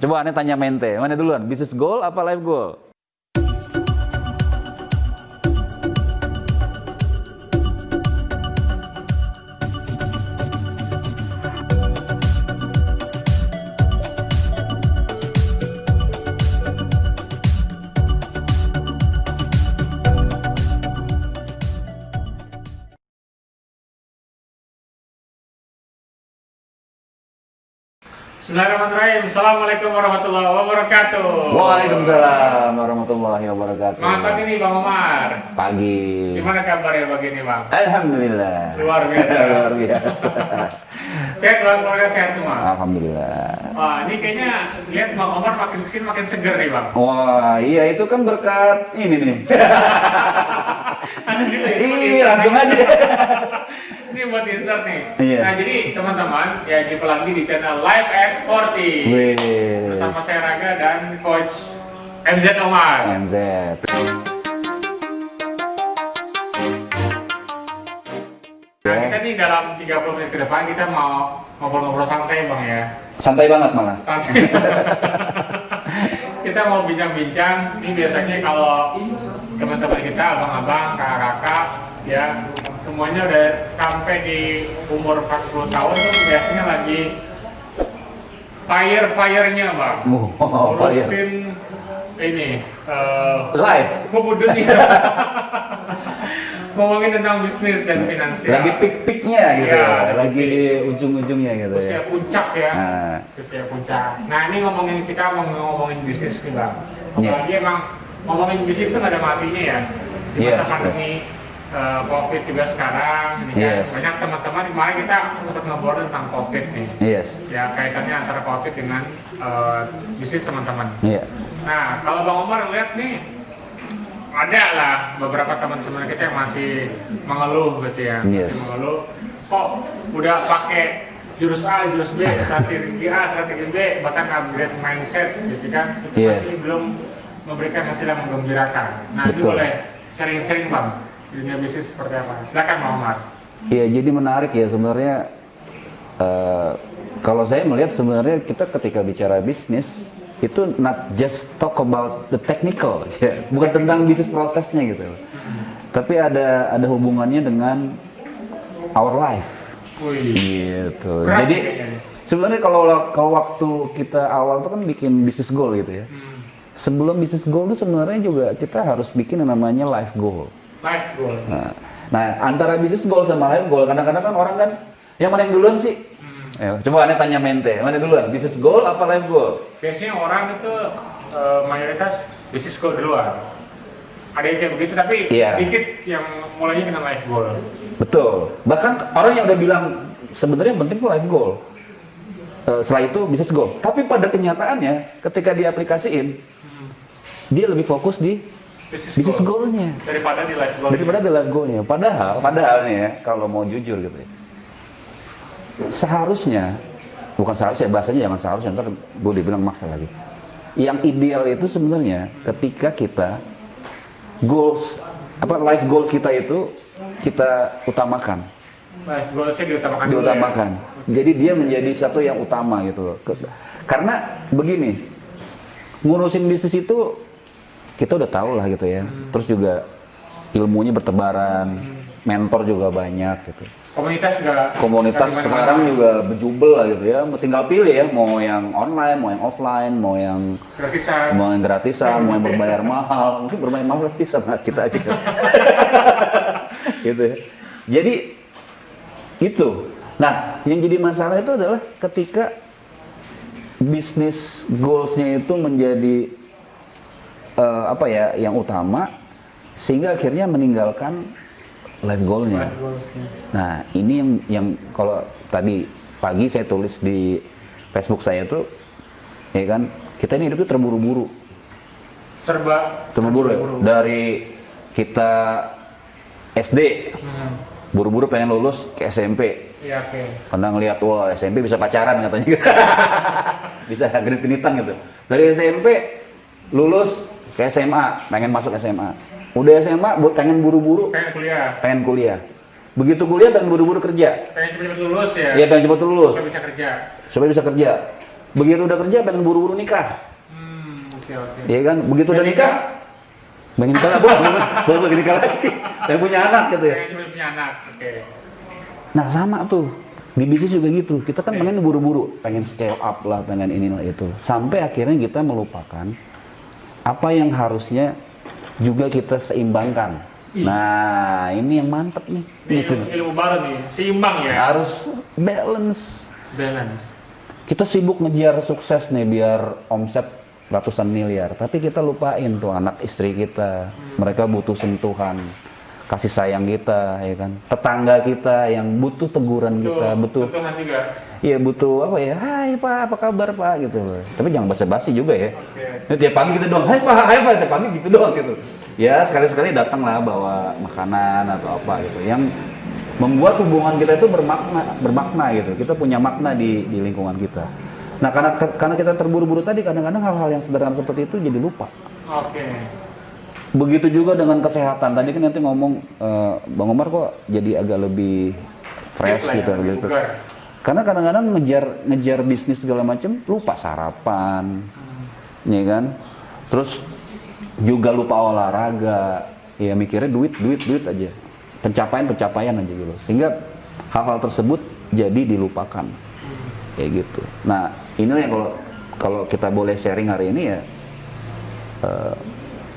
Coba aneh tanya mente, mana duluan? Business goal apa life goal? Bismillahirrahmanirrahim. Assalamualaikum warahmatullahi wabarakatuh. Waalaikumsalam warahmatullahi wabarakatuh. Selamat pagi nih Bang Omar. Pagi. Gimana kabarnya pagi ini Bang? Alhamdulillah. Luar biasa. Luar biasa. Sehat Bang, keluarga sehat semua. Alhamdulillah. Wah, ini kayaknya lihat Bang Omar makin kesini makin seger nih Bang. Wah, iya itu kan berkat ini nih. Iya, langsung aja. Ini buat insert nih. Iya. Nah, jadi teman-teman ya jumpa lagi di channel Live at 40 Wih. bersama saya Raga dan Coach MZ Omar. MZ. Nah, kita nih dalam 30 menit ke depan kita mau ngobrol-ngobrol santai Bang ya. Santai banget malah. Santai. Kita mau bincang-bincang. Ini biasanya kalau teman-teman kita, abang-abang, kakak-kakak, ya semuanya udah sampai di umur 40 tahun tuh biasanya lagi fire-nya Bang. Oh, fire. Ngurusin ini Live. kubu dunia. Ngomongin tentang bisnis dan finansial. Lagi pik-piknya gitu. Ya, Lagi di ujung-ujungnya gitu usia ya. puncak ya. Nah. Usia puncak. Nah, ini kita mau ngomongin bisnis nih Bang. Iya. Apalagi emang ngomongin bisnis tuh nggak ada matinya ya. Di masa Yes, pandemi COVID juga sekarang, ini kan Yes. banyak teman-teman kemarin kita sempat ngobrol tentang COVID nih. Yes. Ya kaitannya antara COVID dengan bisnis teman-teman. Iya. Nah, kalau Bang Omar lihat nih, ada lah beberapa teman-teman kita yang masih mengeluh gitu ya. Yes. Masih mengeluh, kok udah pakai jurus A, jurus B, strategi A, strategi B, bahkan upgrade mindset gitu kan. Itu Yes. masih belum memberikan hasil yang menggembirakan. Nah, ini Betul. boleh sharing-sharing Bang, di dunia bisnis seperti apa? Silakan Bang Omar. Iya, jadi menarik ya sebenarnya. Kalau saya melihat sebenarnya kita ketika bicara bisnis itu not just talk about the technical, ya. Bukan tentang bisnis prosesnya gitu, tapi ada hubungannya dengan our life, Wih. gitu. Berat Jadi kayaknya. sebenarnya kalau waktu kita awal tuh kan bikin bisnis goal gitu ya. Sebelum bisnis goal tuh sebenarnya juga kita harus bikin yang namanya life goal. Life goal. Nah, antara bisnis goal sama life goal, kadang-kadang kan orang kan, yang mana yang duluan sih? Coba aneh tanya mente, mana duluan? Bisnis goal apa life goal? Biasanya orang itu mayoritas bisnis goal duluan. Ada yang kayak begitu, tapi Iya. sedikit yang mulainya dengan life goal. Betul. Bahkan orang yang udah bilang sebenarnya yang penting tuh life goal. Setelah itu bisnis goal. Tapi pada kenyataannya, ketika diaplikasiin, dia lebih fokus di bisnis goalnya daripada di life goal. daripada di life goalnya. Padahal nih ya, kalau mau jujur gitu ya, seharusnya, bukan seharusnya, bahasanya jangan seharusnya, ntar gue dibilang maksa lagi. Yang ideal itu sebenarnya ketika kita life goals kita itu kita utamakan. Life goalsnya diutamakan. dulu Diutamakan. Jadi dia menjadi satu yang utama gitu loh. Karena begini, ngurusin bisnis itu kita udah tahu lah gitu ya. Terus juga ilmunya bertebaran, mentor juga banyak gitu. Komunitas Sekarang juga berjubel lah gitu ya. Tinggal pilih ya, mau yang online, mau yang offline, mau yang gratisan, mau yang berbayar mahal. Mungkin berbayar mahal gratisan sama kita aja kan. Gitu ya. Jadi itu. Nah, yang jadi masalah itu adalah ketika bisnis goals-nya itu menjadi yang utama, sehingga akhirnya meninggalkan life goal-nya. Nah, ini yang kalau tadi pagi saya tulis di Facebook saya tuh, ya kan, kita ini hidup tuh terburu-buru. Serba Terburu-buru. Dari kita SD, buru-buru pengen lulus ke SMP. Iya, oke. Karena ngelihat, wah SMP bisa pacaran katanya. Bisa genit-genitan gitu. Dari SMP, lulus ke SMA, pengen masuk SMA. Udah SMA, pengen buru-buru, pengen kuliah. Begitu kuliah, pengen buru-buru kerja. Pengen cepet lulus ya? Iya, pengen cepet lulus. Supaya bisa kerja. Supaya bisa kerja. Begitu udah kerja pengen buru-buru nikah. Oke. Iya kan? Begitu udah nikah, pengen nikah lagi, pengen nikah lagi, pengen punya anak gitu ya. Pengen punya anak, oke. Nah sama tuh, di bisnis juga gitu. Kita kan pengen buru-buru, pengen scale up lah, pengen inilah itu. Sampai akhirnya kita melupakan apa yang harusnya juga kita seimbangkan. Nah ini yang mantep nih. Ini Gitu. ilmu baru nih, seimbang ya. Harus balance. Balance. Kita sibuk ngejar sukses nih biar omset ratusan miliar, tapi kita lupain tuh anak istri kita. Mereka butuh sentuhan, kasih sayang kita, ya kan. Tetangga kita yang butuh teguran kita, butuh. Sentuhan juga. Iya butuh apa ya? Hai Pak, apa kabar Pak gitu loh. Tapi jangan basa-basi juga ya. Oke. Tiap pagi gitu doang. Hai Pak, tiap pagi gitu doang gitu. Ya sekali-sekali datanglah bawa makanan atau apa gitu. Yang membuat hubungan kita itu bermakna gitu. Kita punya makna di lingkungan kita. Nah karena kita terburu-buru tadi, kadang-kadang hal-hal yang sederhana seperti itu jadi lupa. Oke. Begitu juga dengan kesehatan. Tadi kan nanti ngomong Bang Omar kok jadi agak lebih fresh Fit gitu, lah ya, gitu. bugar. Karena kadang-kadang ngejar bisnis segala macam lupa sarapan, ya kan? Terus juga lupa olahraga, ya mikirnya duit aja, pencapaian aja gitu. Sehingga hal-hal tersebut jadi dilupakan, kayak gitu. Nah inilah yang kalau kita boleh sharing hari ini ya,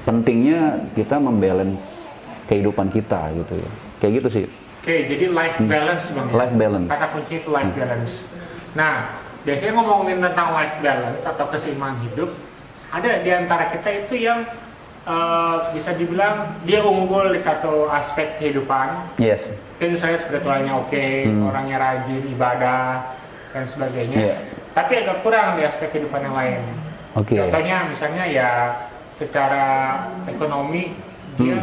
pentingnya kita membalance kehidupan kita gitu ya, kayak gitu sih. Oke, jadi life balance Bang. Life balance. Kata kunci itu life balance. Nah, biasanya ngomongin tentang life balance atau keseimbangan hidup, ada di antara kita itu yang bisa dibilang dia unggul di satu aspek kehidupan. Yes. Kayak misalnya spiritualnya oke, orangnya rajin, ibadah, dan sebagainya. Yeah. Tapi agak kurang di aspek kehidupan yang lain. Oke. Contohnya misalnya ya secara ekonomi dia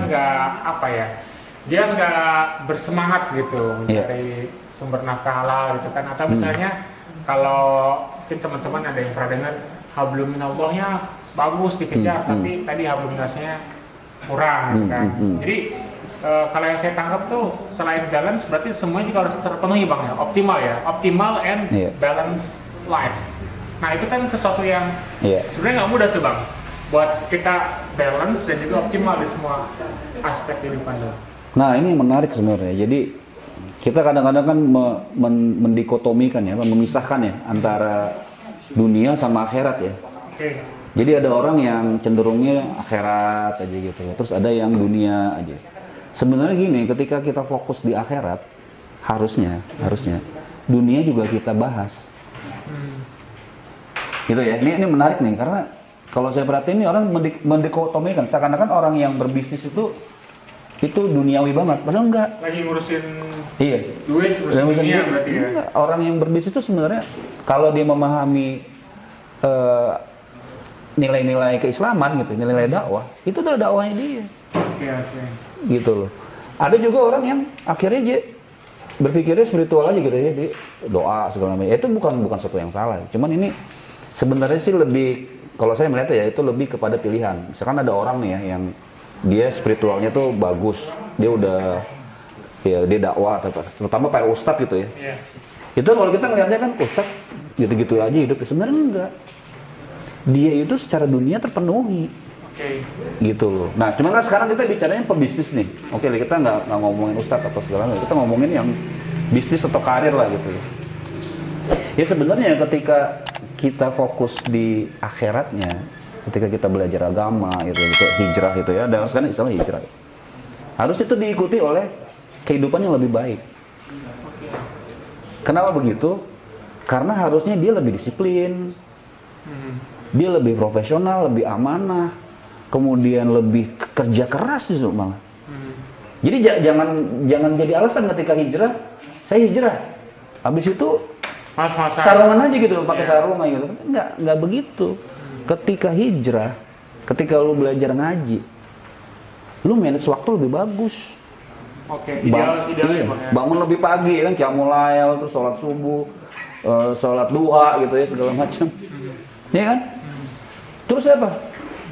dia nggak bersemangat gitu mencari sumber nafkah halal gitu kan. Atau misalnya kalau mungkin teman-teman ada yang pernah dengar hablum minallahnya bagus dikejar, tapi tadi hablum minasnya kurang gitu kan. Jadi kalau yang saya tangkap tuh selain balance berarti semuanya juga harus terpenuhi Bang ya, optimal and balance life. Nah itu kan sesuatu yang sebenarnya nggak mudah tuh Bang, buat kita balance dan juga optimal di semua aspek kehidupan tuh. Nah ini menarik sebenarnya. Jadi kita kadang-kadang kan mendikotomikan ya, memisahkan ya antara dunia sama akhirat ya. Oke. Jadi ada orang yang cenderungnya akhirat aja gitu ya, terus ada yang dunia aja. Sebenarnya gini, ketika kita fokus di akhirat, harusnya dunia juga kita bahas. Gitu ya. Ini menarik nih karena kalau saya perhatiin ini orang mendikotomikan, seakan-akan orang yang berbisnis itu duniawi banget, padahal enggak. Lagi ngurusin duit, ngurusin dunia berarti ya. Enggak. Orang yang berbisnis itu sebenarnya kalau dia memahami nilai-nilai keislaman gitu, nilai-nilai dakwah, itu adalah dakwahnya dia. Oke. Gitu loh. Ada juga orang yang akhirnya dia berpikirnya spiritual aja gitu ya, dia doa segala macam. Itu bukan sesuatu yang salah. Cuman ini sebenarnya sih lebih, kalau saya melihat ya itu lebih kepada pilihan. Misalkan ada orang nih ya yang dia spiritualnya tuh bagus, dia dakwah, terutama kayak ustadz gitu ya. Yeah. Itu kalau kita ngeliatnya kan ustadz gitu-gitu aja hidupnya, sebenarnya enggak. Dia itu secara dunia terpenuhi. Gitu loh. Nah, cuman kan sekarang kita bicaranya pebisnis nih. Oke, kita nggak ngomongin ustadz atau segala macam. Kita ngomongin yang bisnis atau karir lah gitu ya. Ya sebenarnya ketika kita fokus di akhiratnya, ketika kita belajar agama gitu hijrah gitu ya, dan sekarang istilah hijrah. Harus itu diikuti oleh kehidupan yang lebih baik. Kenapa begitu? Karena harusnya dia lebih disiplin. Dia lebih profesional, lebih amanah, kemudian lebih kerja keras justru malah. Jadi jangan jadi alasan ketika hijrah, saya hijrah. Habis itu sarungan aja gitu, pakai sarungan gitu. Enggak begitu. Ketika hijrah, ketika lu belajar ngaji, lu manage waktu lebih bagus. Ideal bangun lebih pagi kan, qiyamul lail, terus sholat subuh, sholat duha gitu ya segala macam. Ya kan? Terus apa?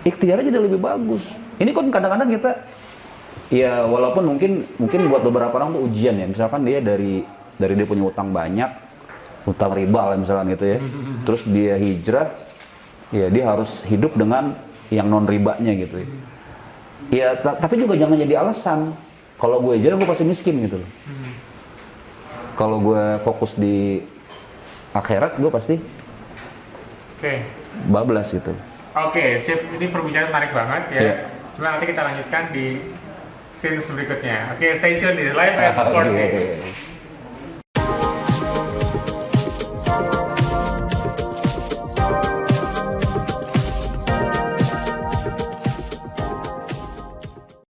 Ikhtiar aja lebih bagus. Ini kan kadang-kadang kita, ya walaupun mungkin buat beberapa orang tuh ujian ya. Misalkan dia dari dia punya utang banyak, utang riba lah misalnya gitu ya. Terus dia hijrah, ya dia harus hidup dengan yang non ribanya gitu ya. Ya tapi juga jangan jadi alasan. Kalau gue hijrah gue pasti miskin gitu loh. Kalau gue fokus di akhirat gue pasti bablas gitu. Oke, sip. Ini perbincangan menarik banget ya. Yeah. Cuma nanti kita lanjutkan di scenes berikutnya. Oke, stay tune di Live and Support. Okay.